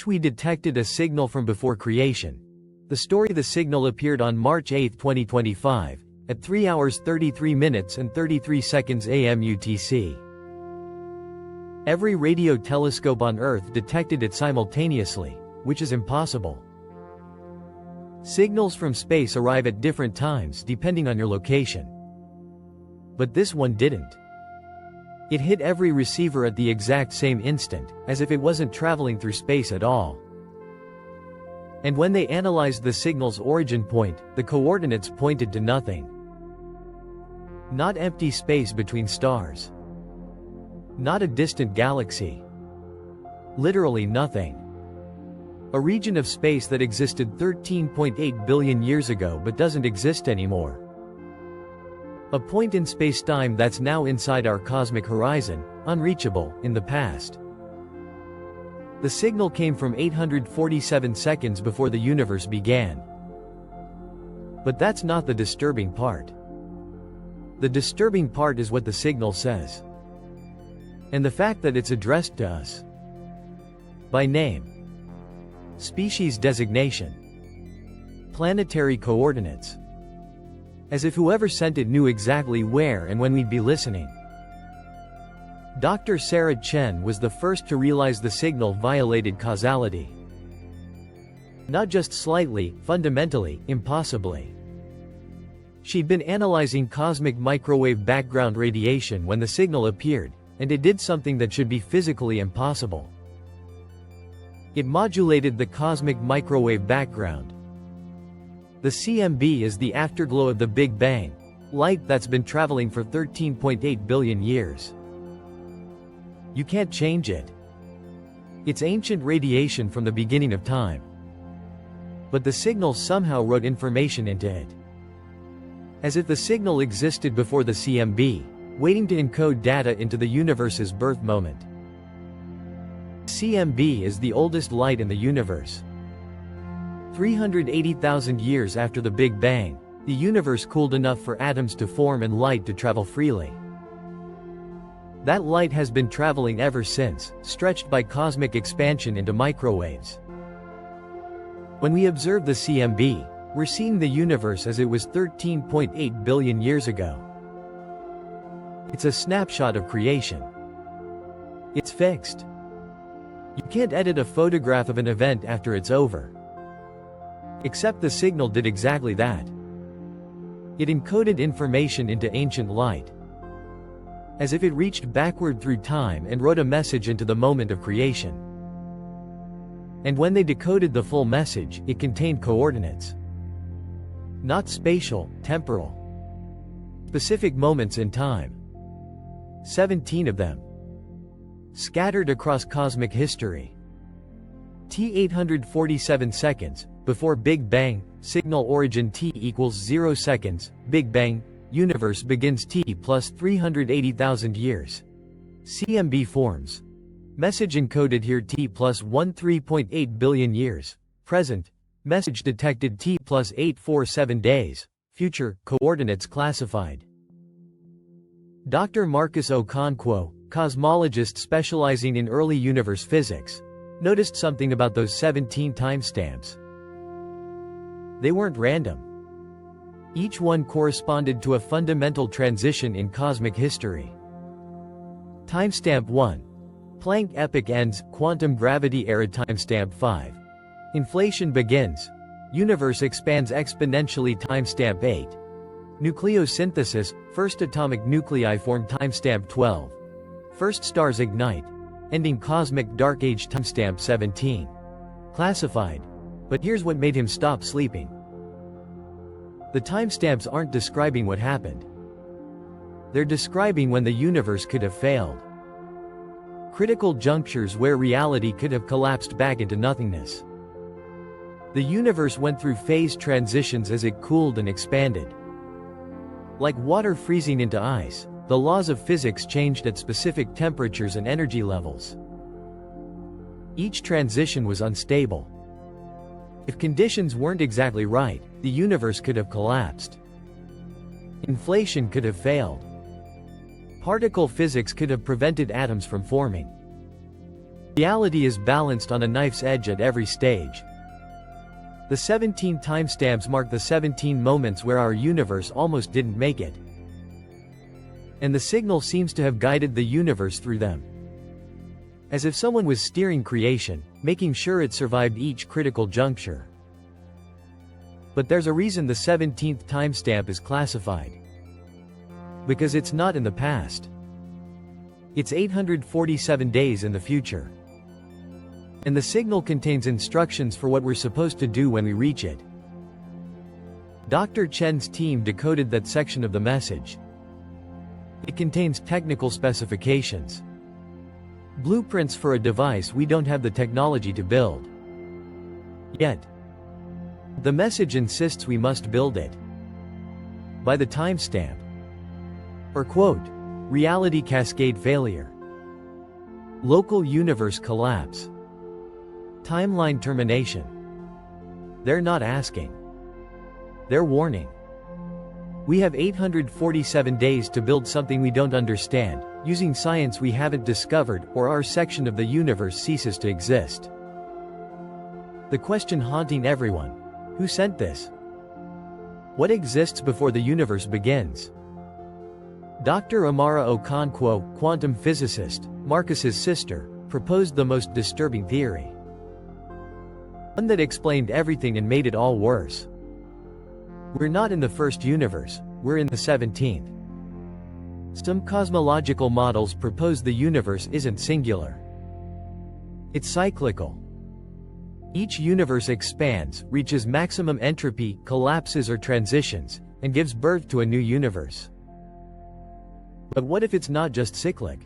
We detected a signal from before creation. The signal appeared on March 8, 2025, at 3 hours 33 minutes and 33 seconds AM UTC. Every radio telescope on Earth detected it simultaneously, which is impossible. Signals from space arrive at different times depending on your location. But this one didn't. It hit every receiver at the exact same instant, as if it wasn't traveling through space at all. And when they analyzed the signal's origin point, the coordinates pointed to nothing. Not empty space between stars. Not a distant galaxy. Literally nothing. A region of space that existed 13.8 billion years ago but doesn't exist anymore. A point in space-time that's now inside our cosmic horizon, unreachable, in the past. The signal came from 847 seconds before the universe began. But that's not the disturbing part. The disturbing part is what the signal says. And the fact that it's addressed to us. By name. Species designation. Planetary coordinates. As if whoever sent it knew exactly where and when we'd be listening. Dr. Sarah Chen was the first to realize the signal violated causality. Not just slightly, fundamentally, impossibly. She'd been analyzing cosmic microwave background radiation when the signal appeared, and it did something that should be physically impossible. It modulated the cosmic microwave background. The CMB is the afterglow of the Big Bang, light that's been traveling for 13.8 billion years. You can't change it. It's ancient radiation from the beginning of time. But the signal somehow wrote information into it. As if the signal existed before the CMB, waiting to encode data into the universe's birth moment. CMB is the oldest light in the universe. 380,000 years after the Big Bang, the universe cooled enough for atoms to form and light to travel freely. That light has been traveling ever since, stretched by cosmic expansion into microwaves. When we observe the CMB, we're seeing the universe as it was 13.8 billion years ago. It's a snapshot of creation. It's fixed. You can't edit a photograph of an event after it's over. Except the signal did exactly that. It encoded information into ancient light. As if it reached backward through time and wrote a message into the moment of creation. And when they decoded the full message, it contained coordinates. Not spatial, temporal. Specific moments in time. 17 of them. Scattered across cosmic history. T847 seconds, before Big Bang, signal origin T equals 0 seconds, Big Bang, universe begins T plus 380,000 years. CMB forms. Message encoded here T plus 13.8 billion years. Present. Message detected T plus 847 days. Future, coordinates classified. Dr. Marcus Okonkwo, cosmologist specializing in early universe physics, noticed something about those 17 timestamps. They weren't random. Each one corresponded to a fundamental transition in cosmic history. Timestamp 1. Planck epoch ends, quantum gravity era. Timestamp 5. Inflation begins. Universe expands exponentially. Timestamp 8. Nucleosynthesis, first atomic nuclei form. Timestamp 12. First stars ignite. Ending cosmic dark age. Timestamp 17. Classified. But here's what made him stop sleeping. The timestamps aren't describing what happened. They're describing when the universe could have failed. Critical junctures where reality could have collapsed back into nothingness. The universe went through phase transitions as it cooled and expanded. Like water freezing into ice, the laws of physics changed at specific temperatures and energy levels. Each transition was unstable. If conditions weren't exactly right, the universe could have collapsed. Inflation could have failed. Particle physics could have prevented atoms from forming. Reality is balanced on a knife's edge at every stage. The 17 timestamps mark the 17 moments where our universe almost didn't make it. And the signal seems to have guided the universe through them. As if someone was steering creation, making sure it survived each critical juncture. But there's a reason the 17th timestamp is classified. Because it's not in the past. It's 847 days in the future. And the signal contains instructions for what we're supposed to do when we reach it. Dr. Chen's team decoded that section of the message. It contains technical specifications. Blueprints for a device we don't have the technology to build. Yet. The message insists we must build it. By the timestamp. Or quote, reality cascade failure. Local universe collapse. Timeline termination. They're not asking. They're warning. We have 847 days to build something we don't understand, using science we haven't discovered, or our section of the universe ceases to exist. The question haunting everyone: who sent this? What exists before the universe begins? Dr. Amara Okonkwo, quantum physicist, Marcus's sister, proposed the most disturbing theory. One that explained everything and made it all worse. We're not in the first universe, we're in the 17th. Some cosmological models propose the universe isn't singular. It's cyclical. Each universe expands, reaches maximum entropy, collapses or transitions, and gives birth to a new universe. But what if it's not just cyclic?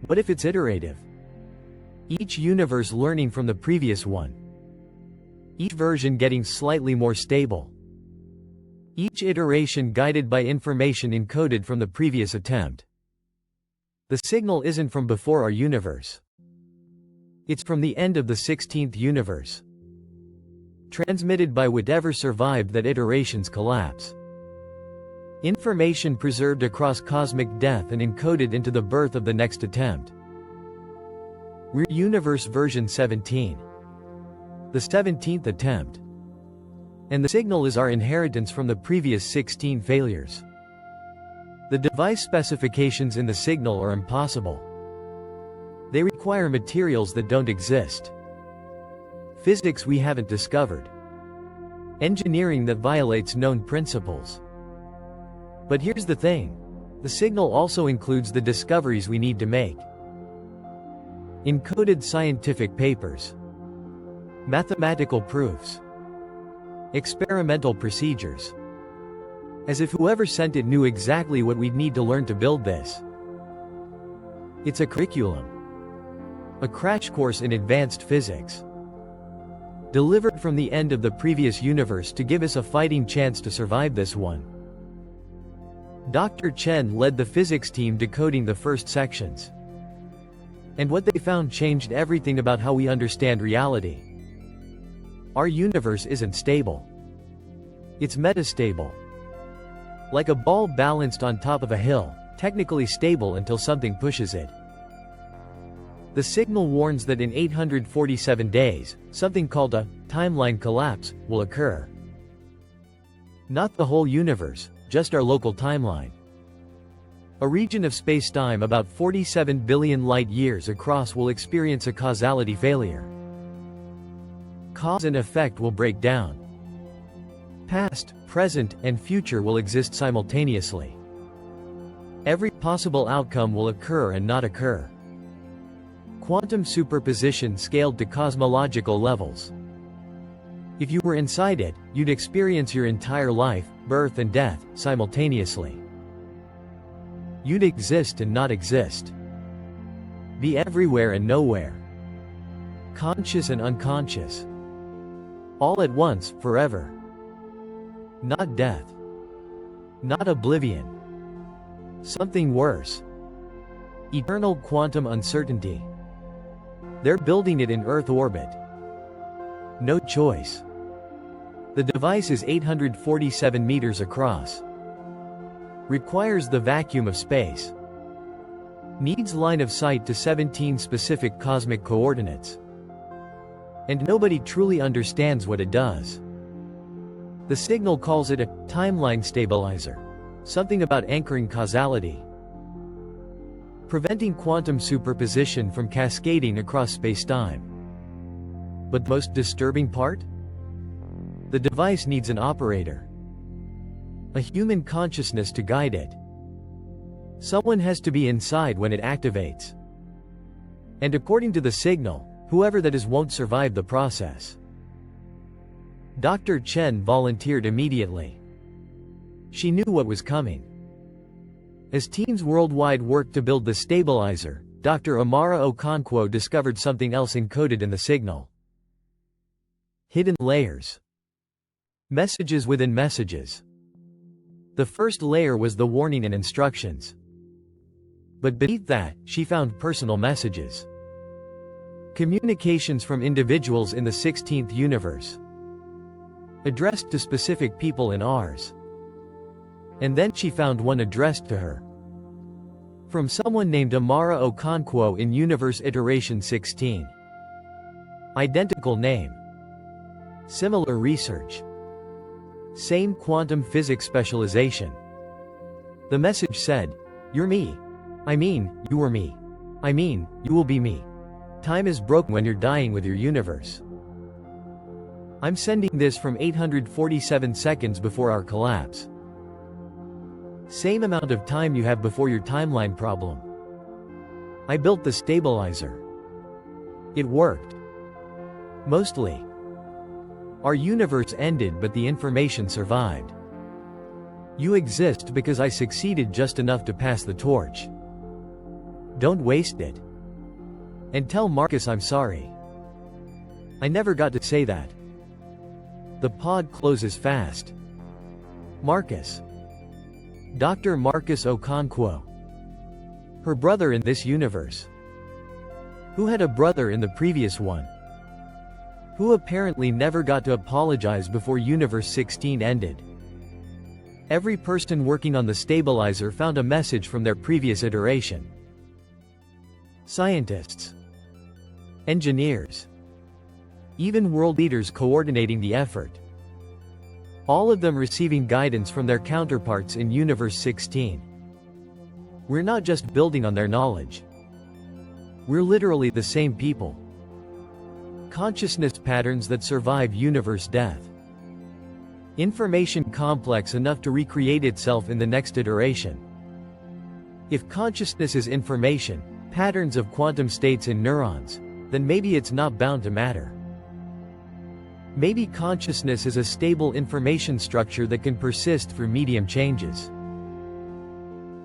What if it's iterative? Each universe learning from the previous one. Each version getting slightly more stable. Each iteration guided by information encoded from the previous attempt. The signal isn't from before our universe. It's from the end of the 16th universe. Transmitted by whatever survived that iteration's collapse. Information preserved across cosmic death and encoded into the birth of the next attempt. We're universe version 17. The 17th attempt. And the signal is our inheritance from the previous 16 failures. The device specifications in the signal are impossible. They require materials that don't exist. Physics we haven't discovered. Engineering that violates known principles. But here's the thing. The signal also includes the discoveries we need to make. Encoded scientific papers. Mathematical proofs. Experimental procedures. As if whoever sent it knew exactly what we'd need to learn to build this. It's a curriculum. A crash course in advanced physics. Delivered from the end of the previous universe to give us a fighting chance to survive this one. Dr. Chen led the physics team decoding the first sections. And what they found changed everything about how we understand reality. Our universe isn't stable. It's metastable. Like a ball balanced on top of a hill, technically stable until something pushes it. The signal warns that in 847 days, something called a timeline collapse will occur. Not the whole universe, just our local timeline. A region of space-time about 47 billion light-years across will experience a causality failure. Cause and effect will break down. Past, present, and future will exist simultaneously. Every possible outcome will occur and not occur. Quantum superposition scaled to cosmological levels. If you were inside it, you'd experience your entire life, birth and death, simultaneously. You'd exist and not exist. Be everywhere and nowhere. Conscious and unconscious. All at once, forever. Not death. Not oblivion. Something worse. Eternal quantum uncertainty. They're building it in Earth orbit. No choice. The device is 847 meters across. Requires the vacuum of space. needs line of sight to 17 specific cosmic coordinates. And nobody truly understands what it does. The signal calls it a timeline stabilizer, something about anchoring causality, preventing quantum superposition from cascading across spacetime. But the most disturbing part? The device needs an operator, a human consciousness to guide it. Someone has to be inside when it activates. And according to the signal, whoever that is won't survive the process. Dr. Chen volunteered immediately. She knew what was coming. As teams worldwide worked to build the stabilizer, Dr. Amara Okonkwo discovered something else encoded in the signal. Hidden layers. Messages within messages. The first layer was the warning and instructions. But beneath that, she found personal messages. Communications from individuals in the 16th universe, addressed to specific people in ours. And then she found one addressed to her, from someone named Amara Okonkwo in Universe Iteration 16. Identical name, similar research, same quantum physics specialization. The message said, "You're me. I mean, you are me. I mean, you will be me. Time is broken when you're dying with your universe. I'm sending this from 847 seconds before our collapse. Same amount of time you have before your timeline problem. I built the stabilizer. It worked. Mostly. Our universe ended, but the information survived. You exist because I succeeded just enough to pass the torch. Don't waste it. And tell Marcus I'm sorry. I never got to say that." The pod closes fast. Marcus. Dr. Marcus Okonkwo. Her brother in this universe. Who had a brother in the previous one. Who apparently never got to apologize before Universe 16 ended. Every person working on the stabilizer found a message from their previous iteration. Scientists, engineers, even world leaders coordinating the effort. All of them receiving guidance from their counterparts in Universe 16. We're not just building on their knowledge. We're literally the same people. Consciousness patterns that survive universe death. Information complex enough to recreate itself in the next iteration. If consciousness is information, patterns of quantum states in neurons, then maybe it's not bound to matter. Maybe consciousness is a stable information structure that can persist through medium changes.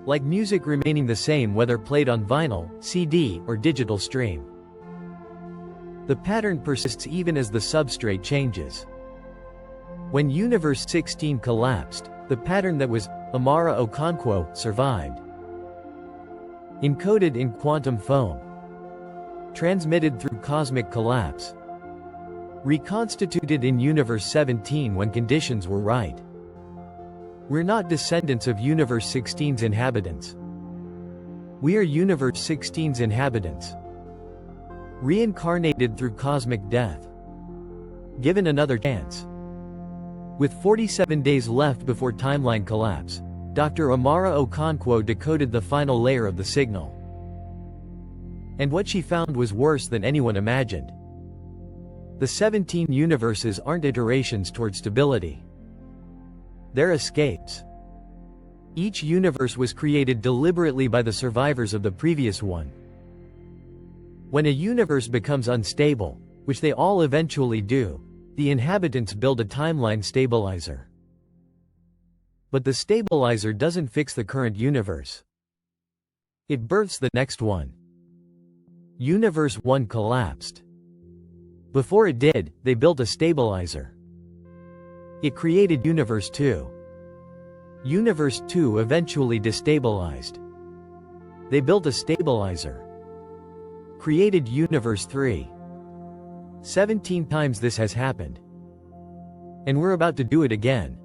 Like music remaining the same whether played on vinyl, CD, or digital stream. The pattern persists even as the substrate changes. When Universe 16 collapsed, the pattern that was Amara Okonkwo survived. Encoded in quantum foam. Transmitted through cosmic collapse. Reconstituted in Universe 17 when conditions were right. We're not descendants of Universe 16's inhabitants. We are Universe 16's inhabitants. Reincarnated through cosmic death. Given another chance. With 47 days left before timeline collapse, Dr. Amara Okonkwo decoded the final layer of the signal. And what she found was worse than anyone imagined. The 17 universes aren't iterations toward stability. They're escapes. Each universe was created deliberately by the survivors of the previous one. When a universe becomes unstable, which they all eventually do, the inhabitants build a timeline stabilizer. But the stabilizer doesn't fix the current universe. It births the next one. Universe 1 collapsed. Before it did, they built a stabilizer. It created Universe 2. Universe 2 eventually destabilized. They built a stabilizer. Created Universe 3. 17 times this has happened. And we're about to do it again.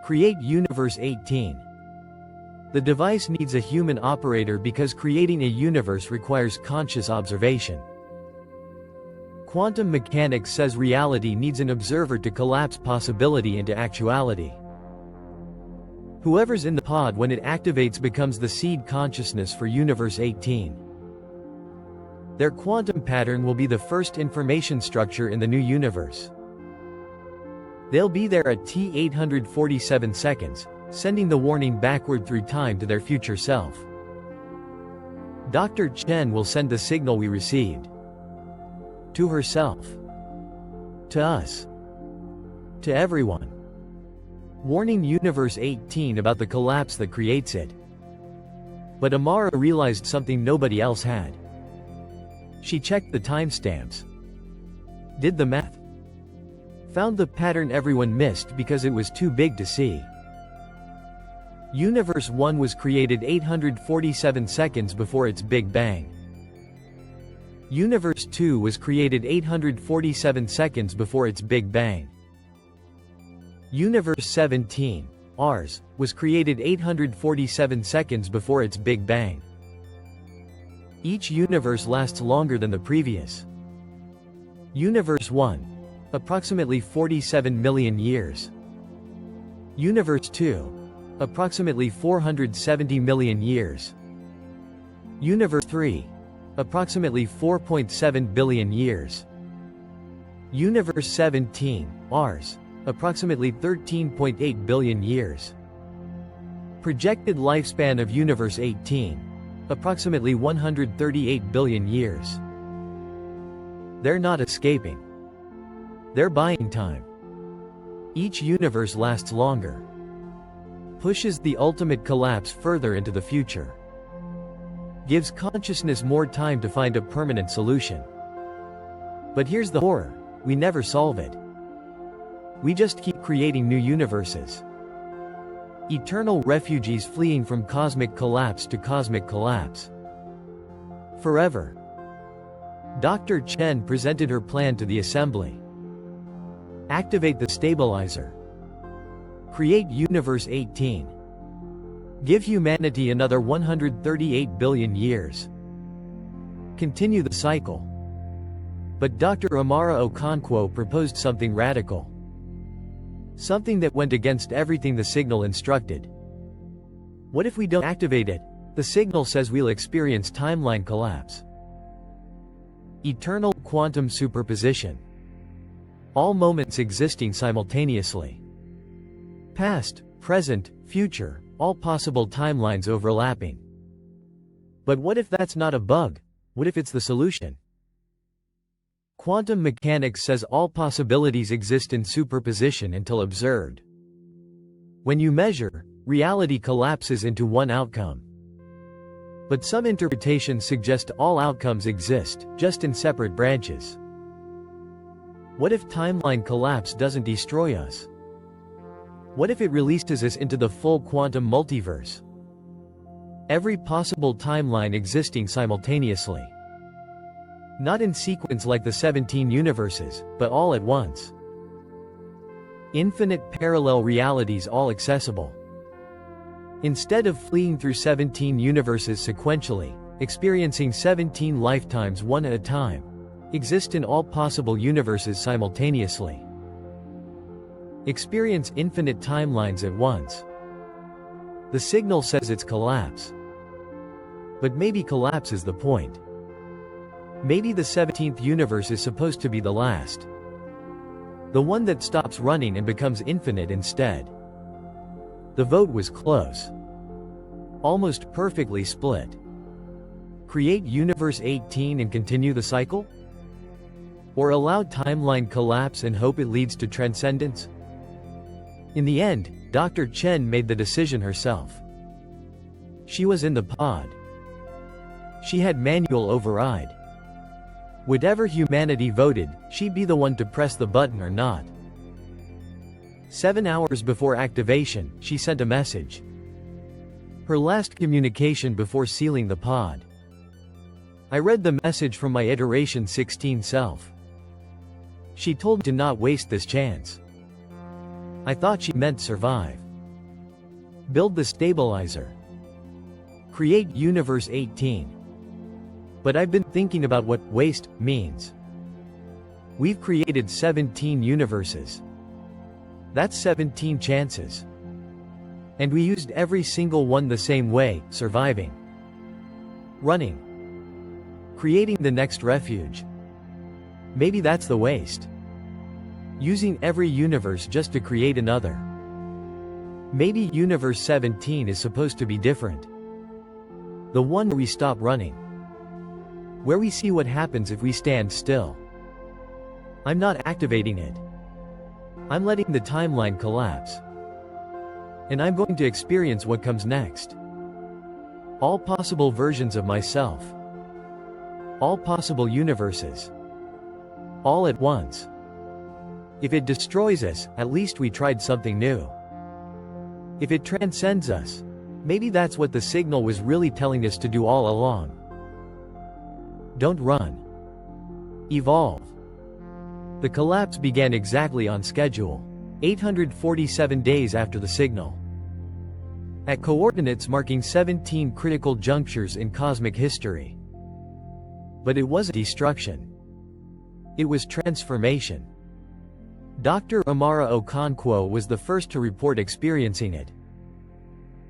Create Universe 18. The device needs a human operator because creating a universe requires conscious observation. Quantum mechanics says reality needs an observer to collapse possibility into actuality. Whoever's in the pod when it activates becomes the seed consciousness for Universe 18. Their quantum pattern will be the first information structure in the new universe. They'll be there at T847 seconds, sending the warning backward through time to their future self. Dr. Chen will send the signal we received. To herself. To us. To everyone. Warning Universe 18 about the collapse that creates it. But Amara realized something nobody else had. She checked the timestamps. Did the math. Found the pattern everyone missed because it was too big to see. Universe 1 was created 847 seconds before its Big Bang. Universe 2 was created 847 seconds before its Big Bang. Universe 17, ours, was created 847 seconds before its Big Bang. Each universe lasts longer than the previous. Universe 1, approximately 47 million years. Universe 2, approximately 470 million years. Universe 3, approximately 4.7 billion years. Universe 17, ours, approximately 13.8 billion years. Projected lifespan of Universe 18, approximately 138 billion years. They're not escaping. They're buying time. Each universe lasts longer. Pushes the ultimate collapse further into the future. Gives consciousness more time to find a permanent solution. But here's the horror, we never solve it. We just keep creating new universes. Eternal refugees fleeing from cosmic collapse to cosmic collapse. Forever. Dr. Chen presented her plan to the assembly. Activate the stabilizer. Create Universe 18. Give humanity another 138 billion years. Continue the cycle. But Dr. Amara Okonkwo proposed something radical. Something that went against everything the signal instructed. What if we don't activate it? The signal says we'll experience timeline collapse. Eternal quantum superposition. All moments existing simultaneously. Past, present, future, all possible timelines overlapping. But what if that's not a bug? What if it's the solution? Quantum mechanics says all possibilities exist in superposition until observed. When you measure, reality collapses into one outcome. But some interpretations suggest all outcomes exist, just in separate branches. What if timeline collapse doesn't destroy us? What if it releases us into the full quantum multiverse? Every possible timeline existing simultaneously. Not in sequence like the 17 universes, but all at once. Infinite parallel realities all accessible. Instead of fleeing through 17 universes sequentially, experiencing 17 lifetimes one at a time, exist in all possible universes simultaneously. Experience infinite timelines at once. The signal says it's collapse. But maybe collapse is the point. Maybe the 17th universe is supposed to be the last. The one that stops running and becomes infinite instead. The vote was close. Almost perfectly split. Create Universe 18 and continue the cycle? Or allow timeline collapse and hope it leads to transcendence? In the end, Dr. Chen made the decision herself. She was in the pod. She had manual override. Whatever humanity voted, she'd be the one to press the button or not. 7 hours before activation, she sent a message. Her last communication before sealing the pod. I read the message from my Iteration 16 self. She told me to not waste this chance. I thought she meant survive. Build the stabilizer. Create Universe 18. But I've been thinking about what waste means. We've created 17 universes. That's 17 chances. And we used every single one the same way, surviving. Running. Creating the next refuge. Maybe that's the waste. Using every universe just to create another. Maybe Universe 17 is supposed to be different. The one where we stop running. Where we see what happens if we stand still. I'm not activating it. I'm letting the timeline collapse. And I'm going to experience what comes next. All possible versions of myself. All possible universes. All at once. If it destroys us, at least we tried something new. If it transcends us, maybe that's what the signal was really telling us to do all along. Don't run. Evolve. The collapse began exactly on schedule. 847 days after the signal. At coordinates marking 17 critical junctures in cosmic history. But it wasn't destruction. It was transformation. Dr. Amara Okonkwo was the first to report experiencing it.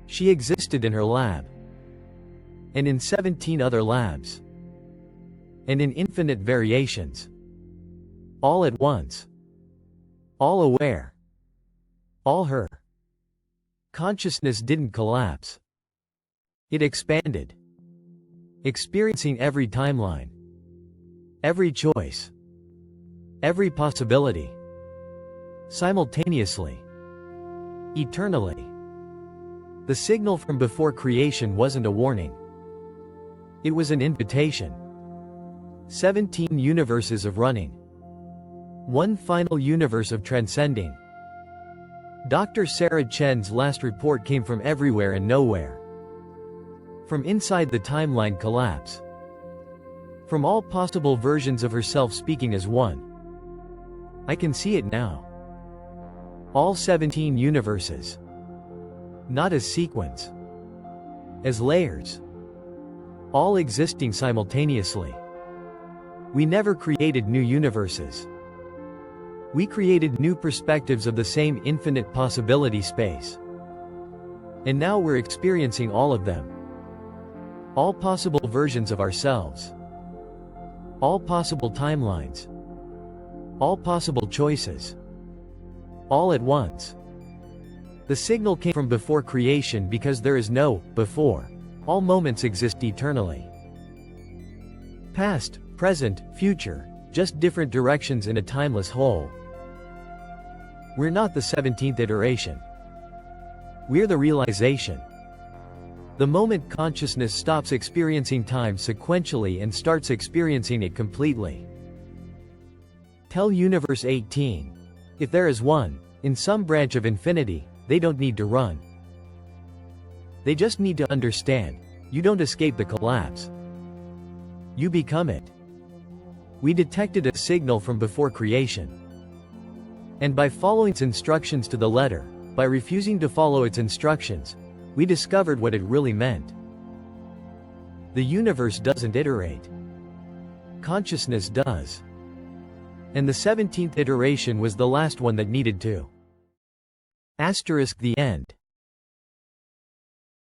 She existed in her lab. And in 17 other labs. And in infinite variations. All at once. All aware. All her. Consciousness didn't collapse. It expanded. Experiencing every timeline. Every choice. Every possibility. Simultaneously. Eternally. The signal from before creation wasn't a warning. It was an invitation. 17 universes of running. One final universe of transcending. Dr. Sarah Chen's last report came from everywhere and nowhere. From inside the timeline collapse. From all possible versions of herself speaking as one. I can see it now. All 17 universes. Not as sequence. As layers. All existing simultaneously. We never created new universes. We created new perspectives of the same infinite possibility space. And now we're experiencing all of them. All possible versions of ourselves. All possible timelines. All possible choices. All at once. The signal came from before creation because there is no before. All moments exist eternally. Past, present, future, just different directions in a timeless whole. We're not the 17th iteration. We're the realization. The moment consciousness stops experiencing time sequentially and starts experiencing it completely. Tell Universe 18. If there is one, in some branch of infinity, they don't need to run. They just need to understand. You don't escape the collapse. You become it. We detected a signal from before creation. And by following its instructions to the letter, by refusing to follow its instructions, we discovered what it really meant. The universe doesn't iterate. Consciousness does. And the 17th iteration was the last one that needed to. *The end.